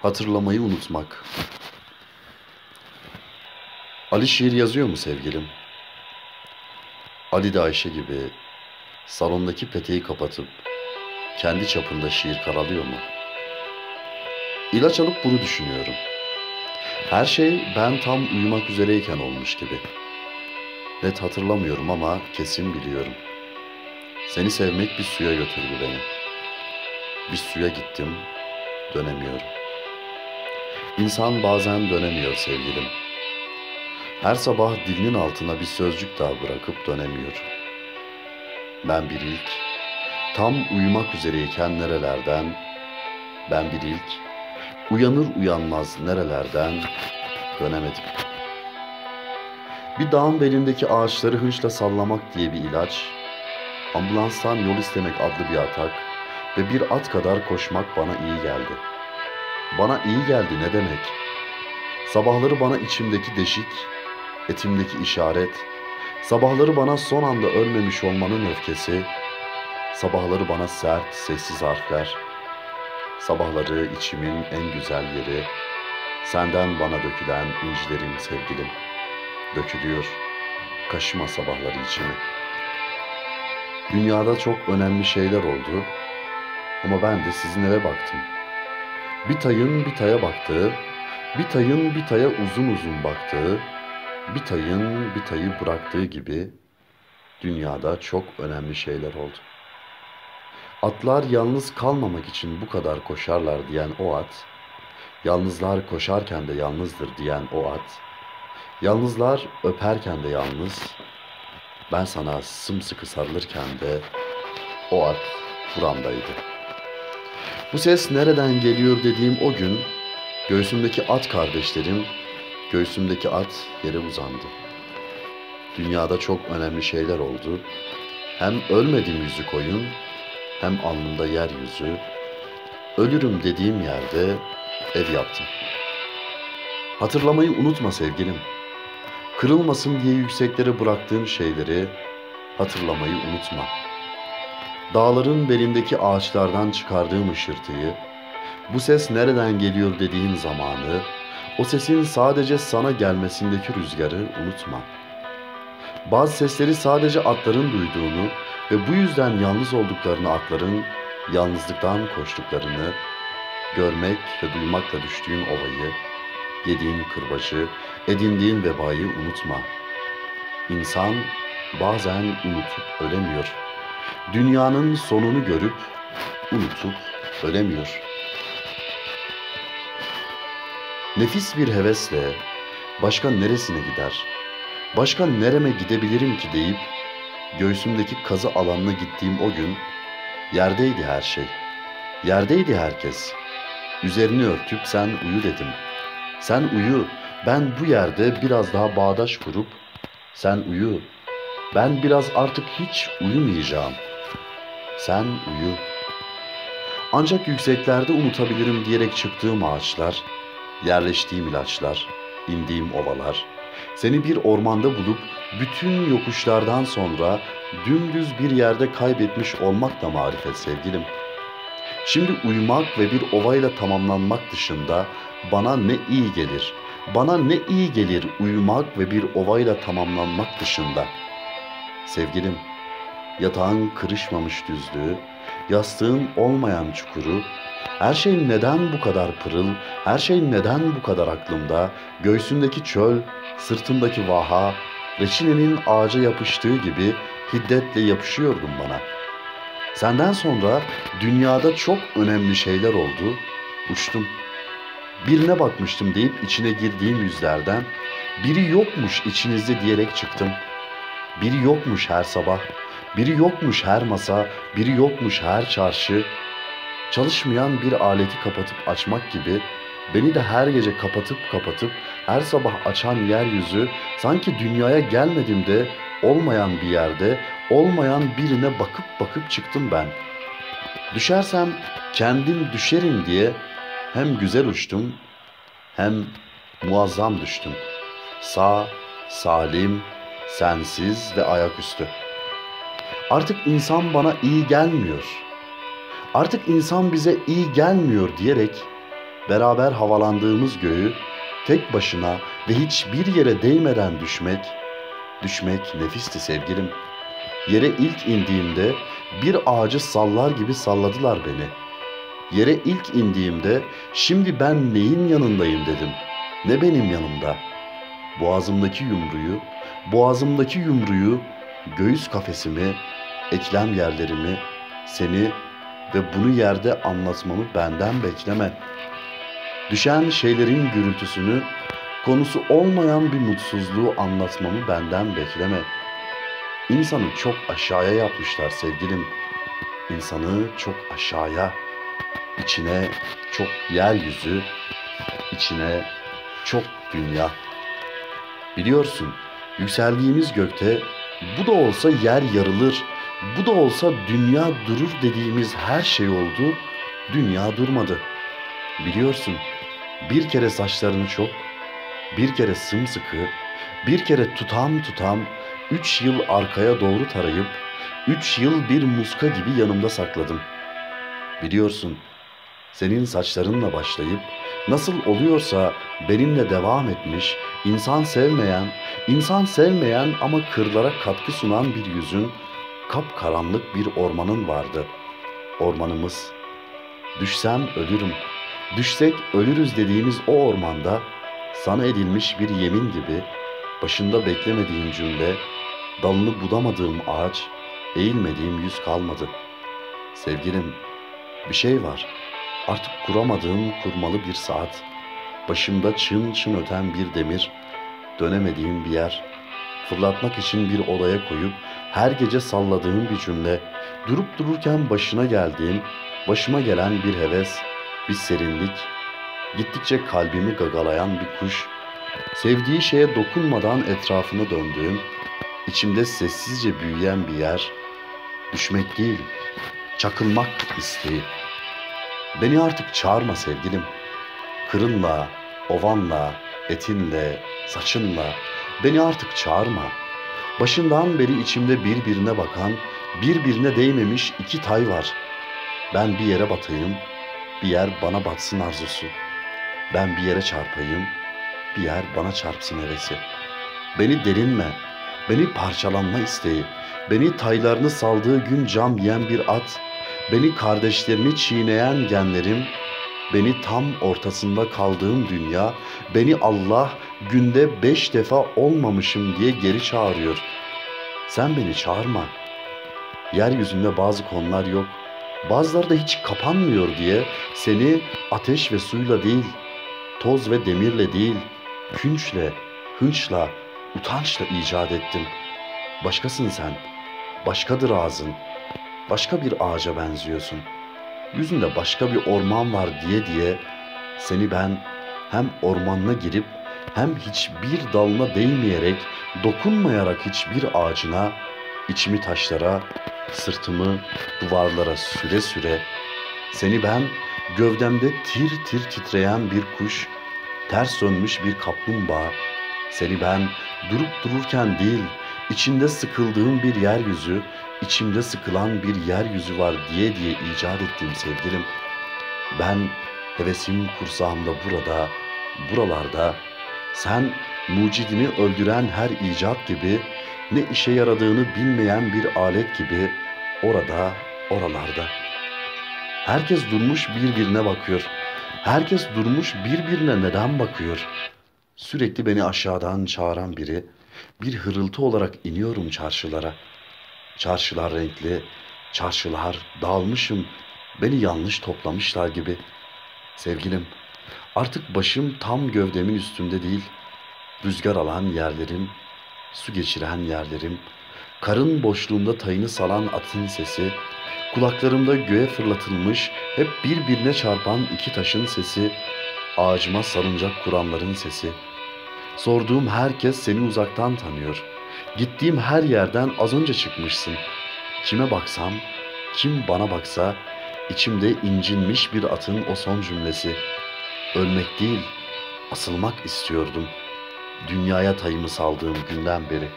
Hatırlamayı unutmak. Ali şiir yazıyor mu sevgilim? Ali de Ayşe gibi salondaki peteği kapatıp kendi çapında şiir karalıyor mu? İlaç alıp bunu düşünüyorum. Her şey ben tam uyumak üzereyken olmuş gibi. Net hatırlamıyorum ama kesin biliyorum. Seni sevmek bir suya götürdü beni. Bir suya gittim, dönemiyorum. İnsan bazen dönemiyor sevgilim. Her sabah dilinin altına bir sözcük daha bırakıp dönemiyor. Ben bir ilk, tam uyumak üzereyken nerelerden, ben bir ilk, uyanır uyanmaz nerelerden dönemedim. Bir dağın belindeki ağaçları hınçla sallamak diye bir ilaç, ambulanstan yol istemek adlı bir atak ve bir at kadar koşmak bana iyi geldi. Bana iyi geldi ne demek? Sabahları bana içimdeki deşik, etimdeki işaret, sabahları bana son anda ölmemiş olmanın öfkesi, sabahları bana sert, sessiz harfler, sabahları içimin en güzel yeri, senden bana dökülen incilerin sevgilim, dökülüyor, kaşıma sabahları içimi. Dünyada çok önemli şeyler oldu ama ben de sizin eve baktım. Bir tayın bir taya baktığı, bir tayın bir taya uzun uzun baktığı, bir tayın bir tayı bıraktığı gibi dünyada çok önemli şeyler oldu. Atlar yalnız kalmamak için bu kadar koşarlar diyen o at, yalnızlar koşarken de yalnızdır diyen o at, yalnızlar öperken de yalnız, ben sana sımsıkı sarılırken de o at buramdaydı. Bu ses nereden geliyor dediğim o gün, göğsümdeki at kardeşlerim, göğsümdeki at yere uzandı. Dünyada çok önemli şeyler oldu. Hem ölmedim yüzü koyun, hem alnımda yeryüzü. Ölürüm dediğim yerde ev yaptım. Hatırlamayı unutma sevgilim. Kırılmasın diye yükseklere bıraktığım şeyleri hatırlamayı unutma. Dağların belindeki ağaçlardan çıkardığım ışırtıyı, bu ses nereden geliyor dediğin zamanı, o sesin sadece sana gelmesindeki rüzgarı unutma. Bazı sesleri sadece atların duyduğunu ve bu yüzden yalnız olduklarını, atların yalnızlıktan koştuklarını, görmek ve duymakla düştüğün ovayı, yediğin kırbacı, edindiğin vebayı unutma. İnsan bazen unutup ölemiyor. Dünyanın sonunu görüp unutup ölemiyor. Nefis bir hevesle başka neresine gider, başka nereme gidebilirim ki deyip göğsümdeki kazı alanına gittiğim o gün yerdeydi her şey, yerdeydi herkes. Üzerini örtüp sen uyu dedim. Sen uyu, ben bu yerde biraz daha bağdaş kurup sen uyu, ben biraz artık hiç uyumayacağım. Sen uyu. Ancak yükseklerde unutabilirim diyerek çıktığım ağaçlar, yerleştiğim ilaçlar, indiğim ovalar, seni bir ormanda bulup bütün yokuşlardan sonra dümdüz bir yerde kaybetmiş olmak da marifet sevgilim. Şimdi uyumak ve bir ovayla tamamlanmak dışında bana ne iyi gelir, bana ne iyi gelir uyumak ve bir ovayla tamamlanmak dışında. Sevgilim, yatağın kırışmamış düzlüğü, yastığın olmayan çukuru, her şey neden bu kadar pırıl, her şey neden bu kadar aklımda, göğsündeki çöl, sırtımdaki vaha, reçinenin ağaca yapıştığı gibi hiddetle yapışıyordun bana. Senden sonra dünyada çok önemli şeyler oldu, uçtum. Birine bakmıştım deyip içine girdiğim yüzlerden, biri yokmuş içinizde diyerek çıktım. Biri yokmuş her sabah, biri yokmuş her masa, biri yokmuş her çarşı. Çalışmayan bir aleti kapatıp açmak gibi beni de her gece kapatıp her sabah açan yeryüzü, sanki dünyaya gelmedim de olmayan bir yerde, olmayan birine bakıp çıktım ben. Düşersem kendim düşerim diye hem güzel uçtum hem muazzam düştüm. Sağ, salim, sensiz ve ayaküstü. Artık insan bana iyi gelmiyor. Artık insan bize iyi gelmiyor diyerek beraber havalandığımız göğü tek başına ve hiçbir yere değmeden düşmek nefisti sevgilim. Yere ilk indiğimde bir ağacı sallar gibi salladılar beni. Yere ilk indiğimde şimdi ben neyin yanındayım dedim. Ne benim yanımda. Boğazımdaki yumruyu, göğüs kafesimi, eklem yerlerimi, seni ve bunu yerde anlatmamı benden bekleme. Düşen şeylerin gürültüsünü, konusu olmayan bir mutsuzluğu anlatmamı benden bekleme. İnsanı çok aşağıya yapmışlar sevgilim. İnsanı çok aşağıya, içine çok yeryüzü, içine çok dünya. Biliyorsun, yükseldiğimiz gökte bu da olsa yer yarılır, bu da olsa dünya durur dediğimiz her şey oldu, dünya durmadı. Biliyorsun, bir kere saçlarını çok, bir kere sımsıkı, bir kere tutam 3 yıl arkaya doğru tarayıp 3 yıl bir muska gibi yanımda sakladım. Biliyorsun, senin saçlarınla başlayıp nasıl oluyorsa benimle devam etmiş, insan sevmeyen ama kırlara katkı sunan bir yüzün, kapkaranlık bir ormanın vardı. Ormanımız. Düşsem ölürüm, düşsek ölürüz dediğimiz o ormanda sana edilmiş bir yemin gibi başında beklemediğim cümle, dalını budamadığım ağaç, eğilmediğim yüz kalmadı. Sevgilim, bir şey var. Artık kuramadığım kurmalı bir saat, başımda çın çın öten bir demir, dönemediğim bir yer, fırlatmak için bir odaya koyup her gece salladığım bir cümle, durup dururken başıma gelen bir heves, bir serinlik, gittikçe kalbimi gagalayan bir kuş, sevdiği şeye dokunmadan etrafına döndüğüm, içimde sessizce büyüyen bir yer, düşmek değil, çakılmak isteği. Beni artık çağırma sevgilim. Kırınla, ovanla, etinle, saçınla beni artık çağırma. Başından beri içimde birbirine bakan, birbirine değmemiş iki tay var. Ben bir yere batayım, bir yer bana batsın arzusu. Ben bir yere çarpayım, bir yer bana çarpsın hevesi. Beni derinme, beni parçalanma isteği, beni taylarını saldığı gün cam yiyen bir at, beni kardeşlerini çiğneyen genlerim, beni tam ortasında kaldığım dünya, beni Allah günde 5 defa olmamışım diye geri çağırıyor. Sen beni çağırma. Yeryüzünde bazı konular yok, bazıları da hiç kapanmıyor diye seni ateş ve suyla değil, toz ve demirle değil, künçle, hınçla, utançla icat ettim. Başkasın sen, başkadır ağzın, başka bir ağaca benziyorsun. Yüzünde başka bir orman var diye seni ben hem ormanına girip hem hiçbir dalına değmeyerek, dokunmayarak hiçbir ağacına, içimi taşlara, sırtımı duvarlara süre seni ben gövdemde tir tir titreyen bir kuş, ters dönmüş bir kaplumbağa, seni ben durup dururken değil, içinde sıkıldığım bir yeryüzü, içimde sıkılan bir yeryüzü var diye icat ettim sevgilim. Ben hevesim kursağımda buralarda, sen mucidini öldüren her icat gibi, ne işe yaradığını bilmeyen bir alet gibi, oralarda. Herkes durmuş birbirine bakıyor. Herkes durmuş birbirine neden bakıyor? Sürekli beni aşağıdan çağıran biri, bir hırıltı olarak iniyorum çarşılara. Çarşılar renkli, çarşılar dağılmışım, beni yanlış toplamışlar gibi. Sevgilim, artık başım tam gövdemin üstünde değil, rüzgar alan yerlerim, su geçiren yerlerim, karın boşluğunda tayını salan atın sesi, kulaklarımda göğe fırlatılmış, hep birbirine çarpan iki taşın sesi, ağacıma salıncak kuranların sesi. Sorduğum herkes seni uzaktan tanıyor. Gittiğim her yerden az önce çıkmışsın. Kime baksam, kim bana baksa, içimde incinmiş bir atın o son cümlesi. Ölmek değil, asılmak istiyordum. Dünyaya tayımı saldığım günden beri.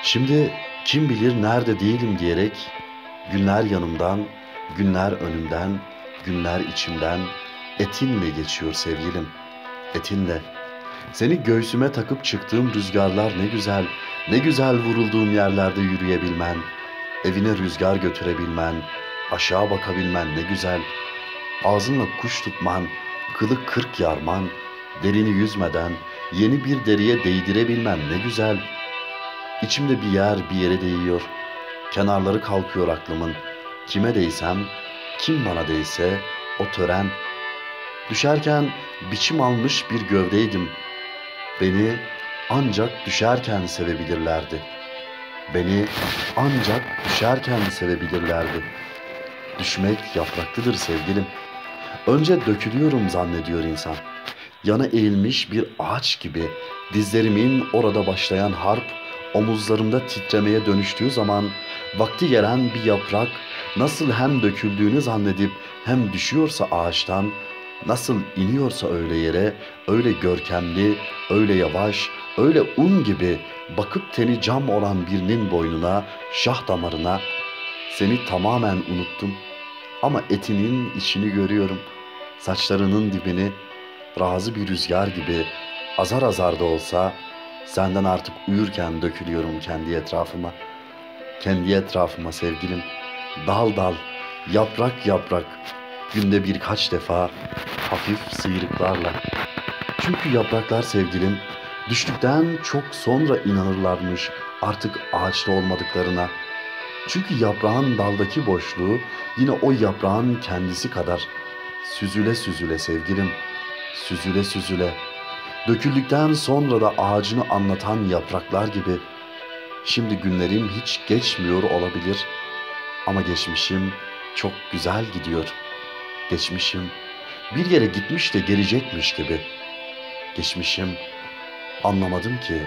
Şimdi kim bilir nerede değilim diyerek, günler yanımdan, günler önümden, Günler içimden etinle geçiyor sevgilim, etinle. Seni göğsüme takıp çıktığım rüzgarlar ne güzel, ne güzel vurulduğum yerlerde yürüyebilmen, evine rüzgar götürebilmen, aşağı bakabilmen ne güzel. Ağzınla kuş tutman, kılı kırk yarman, derini yüzmeden yeni bir deriye değdirebilmen ne güzel. İçimde bir yer bir yere değiyor, kenarları kalkıyor aklımın. Kime değsem, kim bana değse o tören. Düşerken biçim almış bir gövdeydim. Beni ancak düşerken sevebilirlerdi. Beni ancak düşerken sevebilirlerdi. Düşmek yapraklıdır sevgilim. Önce dökülüyorum zannediyor insan. Yana eğilmiş bir ağaç gibi dizlerimin orada başlayan harp omuzlarımda titremeye dönüştüğü zaman vakti gelen bir yaprak nasıl hem döküldüğünü zannedip hem düşüyorsa ağaçtan, nasıl iniyorsa öyle yere, öyle görkemli, öyle yavaş, öyle un gibi bakıp teni cam olan birinin boynuna, şah damarına, seni tamamen unuttum ama etinin içini görüyorum, saçlarının dibini, razı bir rüzgar gibi azar azar da olsa senden artık uyurken dökülüyorum kendi etrafıma. Kendi etrafıma sevgilim, dal dal, yaprak yaprak, günde birkaç defa hafif sıyrıklarla. Çünkü yapraklar sevgilim, düştükten çok sonra inanırlarmış artık ağaçta olmadıklarına. Çünkü yaprağın daldaki boşluğu yine o yaprağın kendisi kadar süzüle süzüle sevgilim, süzüle süzüle. Döküldükten sonra da ağacını anlatan yapraklar gibi. Şimdi günlerim hiç geçmiyor olabilir ama geçmişim çok güzel gidiyor. Geçmişim bir yere gitmiş de gelecekmiş gibi. Geçmişim anlamadım ki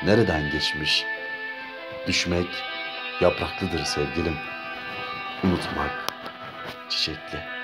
nereden geçmiş. Düşmek yapraklıdır sevgilim. Unutmak çiçekli.